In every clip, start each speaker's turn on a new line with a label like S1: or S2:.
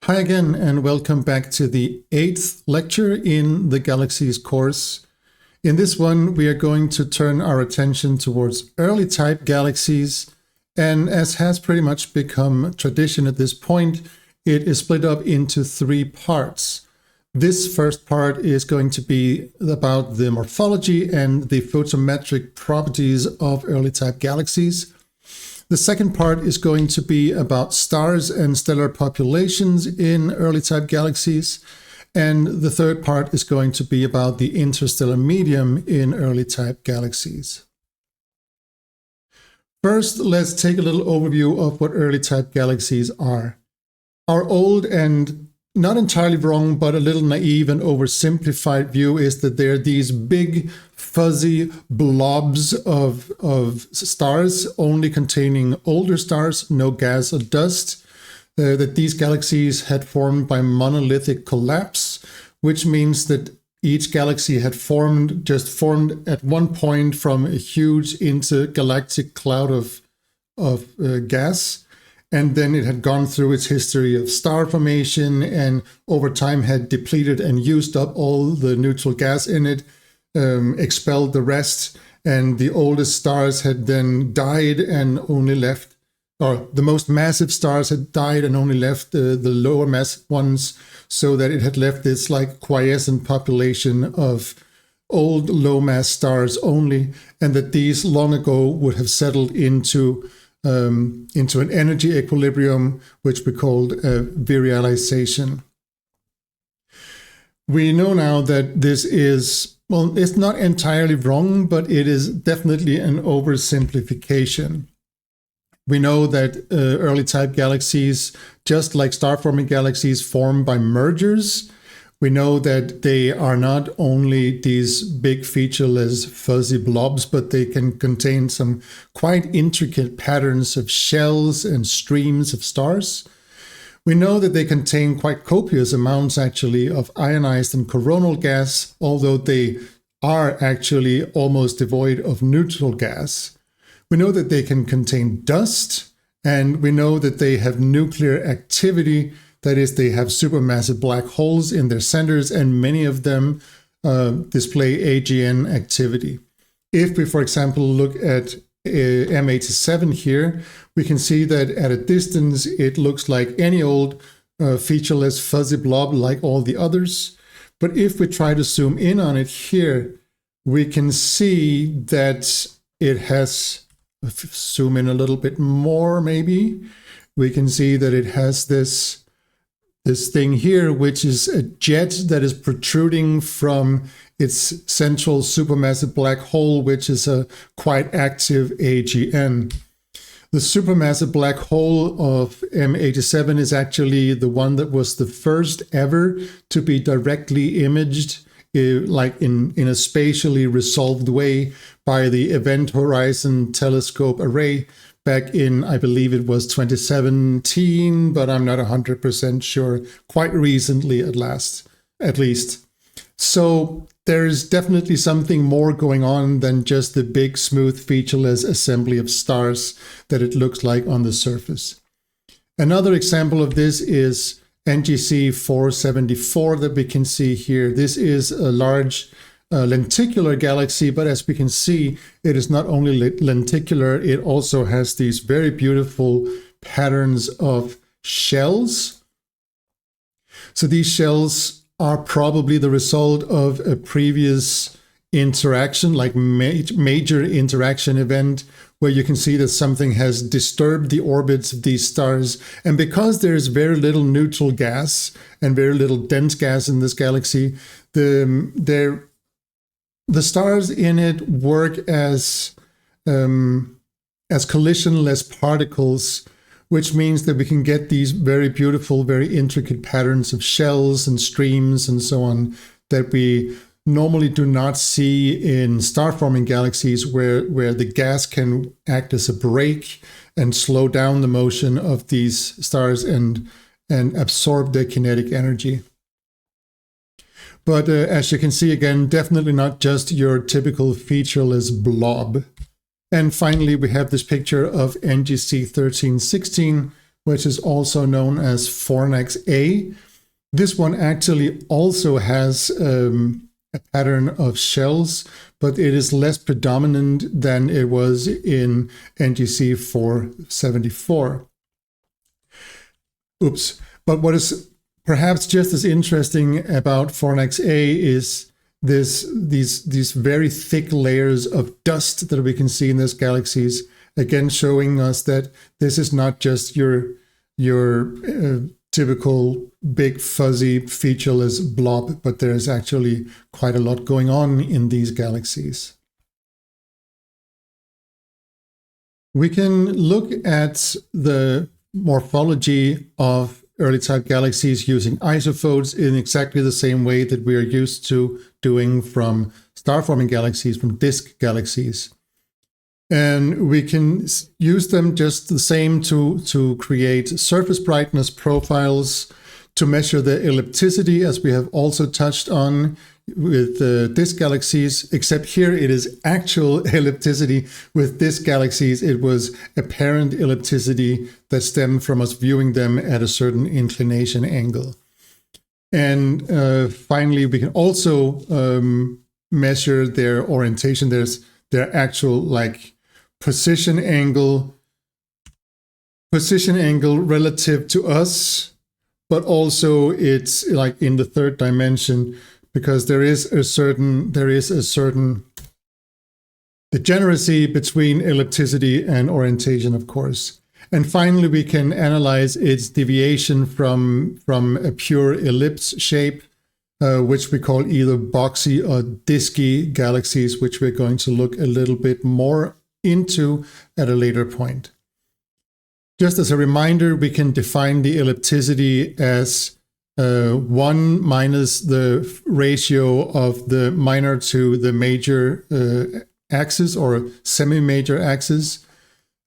S1: Hi again, and welcome back to the 8th lecture in the Galaxies course. In this one, we are going to turn our attention towards early type galaxies, and as has pretty much become tradition at this point, it is split up into 3 parts. This first part is going to be about the morphology and the photometric properties of early type galaxies. The second part is going to be about stars and stellar populations in early type galaxies. And the third part is going to be about the interstellar medium in early type galaxies. First, let's take a little overview of what early type galaxies are. Our old and not entirely wrong, but a little naive and oversimplified view is that they're these big, fuzzy blobs of stars, only containing older stars, no gas or dust, that these galaxies had formed by monolithic collapse, which means that each galaxy had formed at one point from a huge intergalactic cloud of gas. And then it had gone through its history of star formation and over time had depleted and used up all the neutral gas in it, expelled the rest, and the oldest stars had then died and only left, or the most massive stars had died and only left the lower mass ones, so that it had left this like quiescent population of old low mass stars only, and that these long ago would have settled into an energy equilibrium, which we called virialization. We know now that this is, well, it's not entirely wrong, but it is definitely an oversimplification. We know that early type galaxies, just like star-forming galaxies, form by mergers. We know that they are not only these big featureless fuzzy blobs, but they can contain some quite intricate patterns of shells and streams of stars. We know that they contain quite copious amounts actually of ionized and coronal gas, although they are actually almost devoid of neutral gas. We know that they can contain dust, and we know that they have nuclear activity. That is, they have supermassive black holes in their centers, and many of them display AGN activity. If we, for example, look at M87 here, we can see that at a distance, it looks like any old featureless fuzzy blob like all the others. But if we try to zoom in on it here, we can see that it has, zoom in a little bit more maybe, we can see that it has this thing here, which is a jet that is protruding from its central supermassive black hole, which is a quite active AGN. The supermassive black hole of M87 is actually the one that was the first ever to be directly imaged, like in a spatially resolved way by the Event Horizon Telescope Array, back in, I believe it was 2017, but I'm not 100% sure, quite recently at least. So there's definitely something more going on than just the big, smooth, featureless assembly of stars that it looks like on the surface. Another example of this is NGC 474 that we can see here. This is a large lenticular galaxy, but as we can see, it is not only lenticular, it also has these very beautiful patterns of shells. So these shells are probably the result of a previous interaction, like major interaction event, where you can see that something has disturbed the orbits of these stars. And because there's very little neutral gas and very little dense gas in this galaxy, the stars in it work as collisionless particles, which means that we can get these very beautiful, very intricate patterns of shells and streams and so on that we normally do not see in star-forming galaxies, where the gas can act as a brake and slow down the motion of these stars and absorb their kinetic energy. But as you can see, again, definitely not just your typical featureless blob. And finally, we have this picture of NGC 1316, which is also known as Fornax A. This one actually also has a pattern of shells, but it is less predominant than it was in NGC 474. Oops. But what is perhaps just as interesting about Fornax A is these very thick layers of dust that we can see in these galaxies, again showing us that this is not just your typical big fuzzy featureless blob, but there's actually quite a lot going on in these galaxies. We can look at the morphology of early type galaxies using isophotes in exactly the same way that we are used to doing from star-forming galaxies, from disk galaxies. And we can use them just the same to create surface brightness profiles, to measure the ellipticity, as we have also touched on with disk galaxies, except here it is actual ellipticity. With disk galaxies, it was apparent ellipticity that stemmed from us viewing them at a certain inclination angle. And finally, we can also measure their orientation. There's their actual like position angle relative to us, but also it's like in the third dimension, because there is a certain degeneracy between ellipticity and orientation, of course. And finally, we can analyze its deviation from a pure ellipse shape, which we call either boxy or disky galaxies, which we're going to look a little bit more into at a later point. Just as a reminder, we can define the ellipticity as 1 minus the ratio of the minor to the major axis, or semi-major axis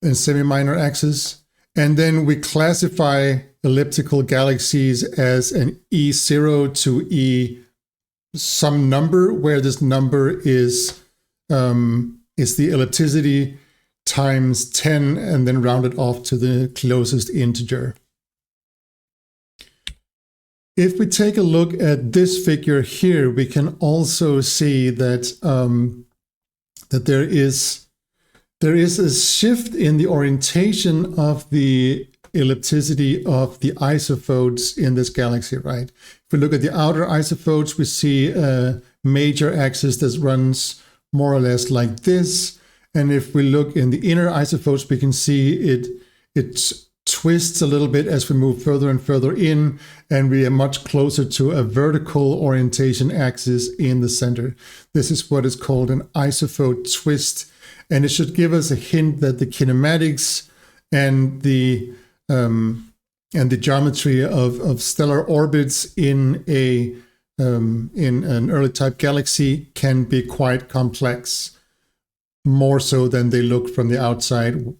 S1: and semi-minor axis. And then we classify elliptical galaxies as an E0 to E some number, where this number is the ellipticity times 10 and then rounded off to the closest integer. If we take a look at this figure here, we can also see that that there is a shift in the orientation of the ellipticity of the isophotes in this galaxy, right? If we look at the outer isophotes, we see a major axis that runs more or less like this. And if we look in the inner isophotes, we can see it twists a little bit as we move further and further in, and we are much closer to a vertical orientation axis in the center. This is what is called an isophote twist, and it should give us a hint that the kinematics and the geometry of stellar orbits in an early type galaxy can be quite complex, more so than they look from the outside.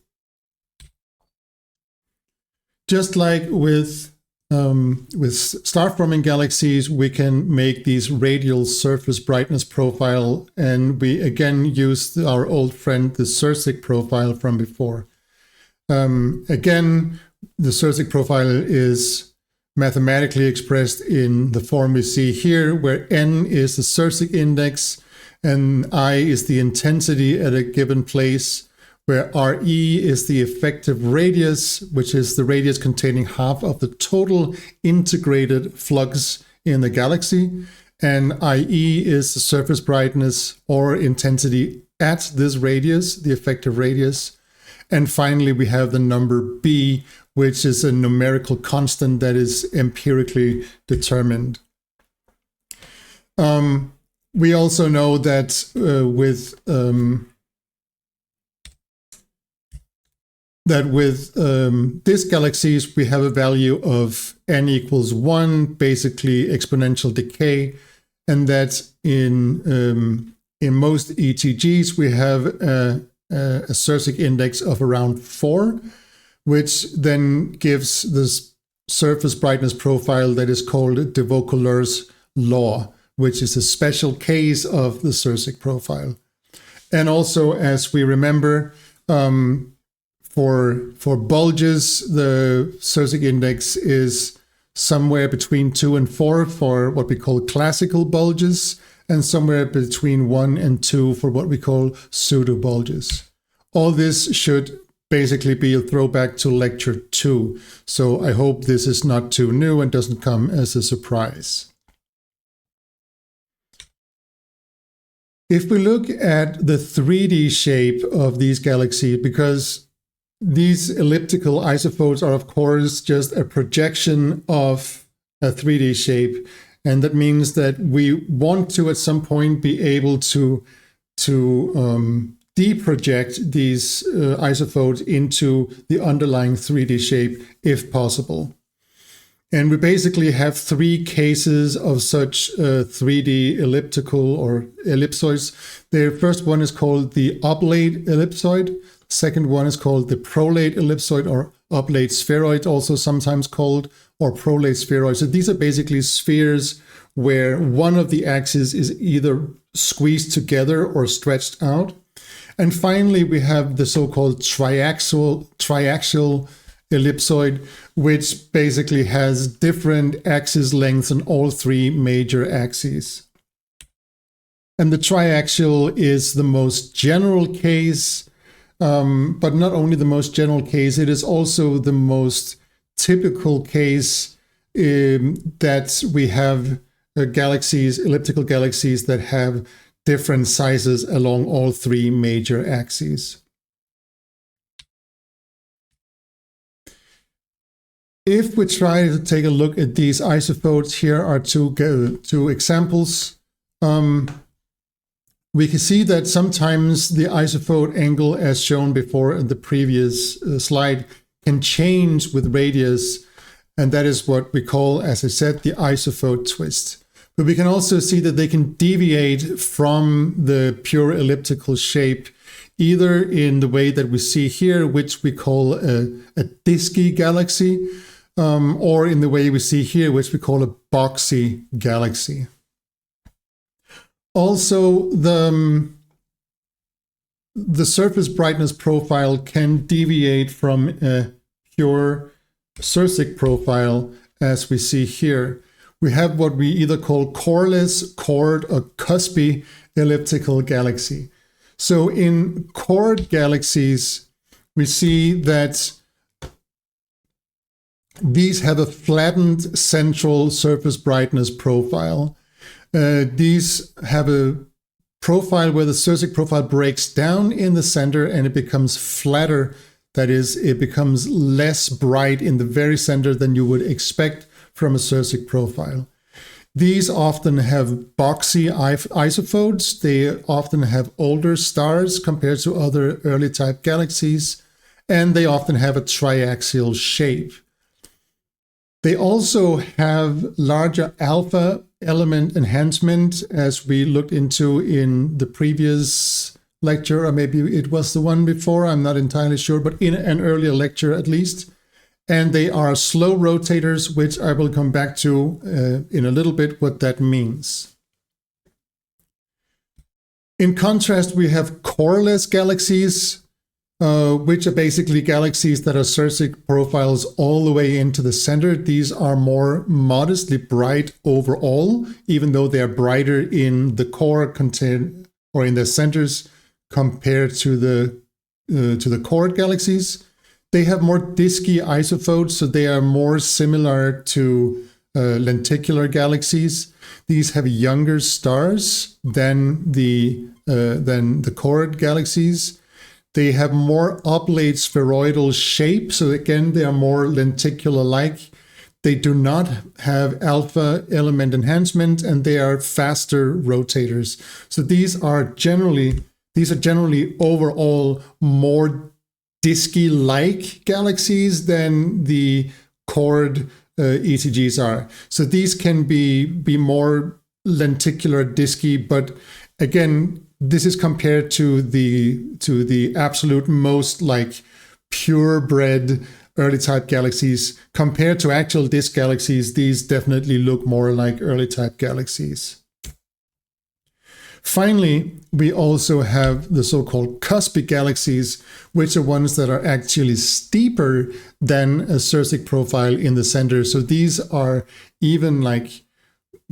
S1: Just like with star-forming galaxies, we can make these radial surface brightness profile, and we again use our old friend, the Sirsic profile from before. Again, the Sirsic profile is mathematically expressed in the form we see here, where n is the Sirsic index and I is the intensity at a given place, where RE is the effective radius, which is the radius containing half of the total integrated flux in the galaxy, and IE is the surface brightness or intensity at this radius, the effective radius. And finally, we have the number B, which is a numerical constant that is empirically determined. We also know that with disk galaxies, we have a value of n equals 1, basically exponential decay, and that in most ETGs we have a Sirsic index of around 4, which then gives this surface brightness profile that is called de Vaucouleurs' law, which is a special case of the Sirsic profile. And also, as we remember, For bulges, the Sersic index is somewhere between 2 and 4 for what we call classical bulges, and somewhere between 1 and 2 for what we call pseudo bulges. All this should basically be a throwback to lecture 2. So I hope this is not too new and doesn't come as a surprise. If we look at the 3D shape of these galaxies, because these elliptical isophotes are of course just a projection of a 3D shape, and that means that we want to at some point be able to deproject these isophotes into the underlying 3D shape if possible. And we basically have 3 cases of such 3D elliptical or ellipsoids. The first one is called the oblate ellipsoid. Second one is called the prolate ellipsoid or oblate spheroid, also sometimes called, or prolate spheroid. So these are basically spheres where one of the axes is either squeezed together or stretched out. And finally, we have the so-called triaxial ellipsoid, which basically has different axis lengths on all 3 major axes. And the triaxial is the most general case, but not only the most general case, it is also the most typical case that we have galaxies, elliptical galaxies that have different sizes along all 3 major axes. If we try to take a look at these isophotes, here are two examples. We can see that sometimes the isophote angle, as shown before in the previous slide, can change with radius, and that is what we call, as I said, the isophote twist. But we can also see that they can deviate from the pure elliptical shape, either in the way that we see here, which we call a disky galaxy, or in the way we see here, which we call a boxy galaxy. Also, the surface brightness profile can deviate from a pure Sersic profile, as we see here. We have what we either call coreless, chord, or cuspy elliptical galaxy. So in chord galaxies, we see that these have a flattened central surface brightness profile. These have a profile where the Sersic profile breaks down in the center and it becomes flatter. That is, it becomes less bright in the very center than you would expect from a Sersic profile. These often have boxy isophotes. They often have older stars compared to other early type galaxies, and they often have a triaxial shape. They also have larger alpha element enhancement, as we looked into in the previous lecture, or maybe it was the one before, I'm not entirely sure, but in an earlier lecture at least. And they are slow rotators, which I will come back to in a little bit what that means. In contrast, we have coreless galaxies, which are basically galaxies that are Sersic profiles all the way into the center. These are more modestly bright overall, even though they are brighter in the core content or in their centers compared to the chord galaxies. They have more disky isophotes, so they are more similar to lenticular galaxies. These have younger stars than the chord galaxies. They have more oblate spheroidal shape, so again, they are more lenticular-like. They do not have alpha element enhancement, and they are faster rotators. So these are generally overall more disky-like galaxies than the chord ECGs are. So these can be more lenticular, disky, but again, this is compared to the absolute most like purebred early type galaxies. Compared to actual disk galaxies, these definitely look more like early type galaxies. Finally, we also have the so-called cuspic galaxies, which are ones that are actually steeper than a Sirsic profile in the center. So these are even like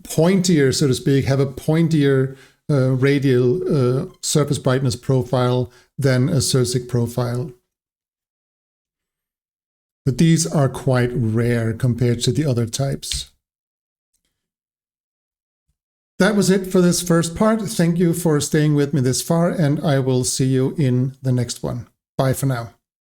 S1: pointier, so to speak, have a pointier radial surface brightness profile than a Sirsic profile. But these are quite rare compared to the other types. That was it for this first part. Thank you for staying with me this far, and I will see you in the next one. Bye for now.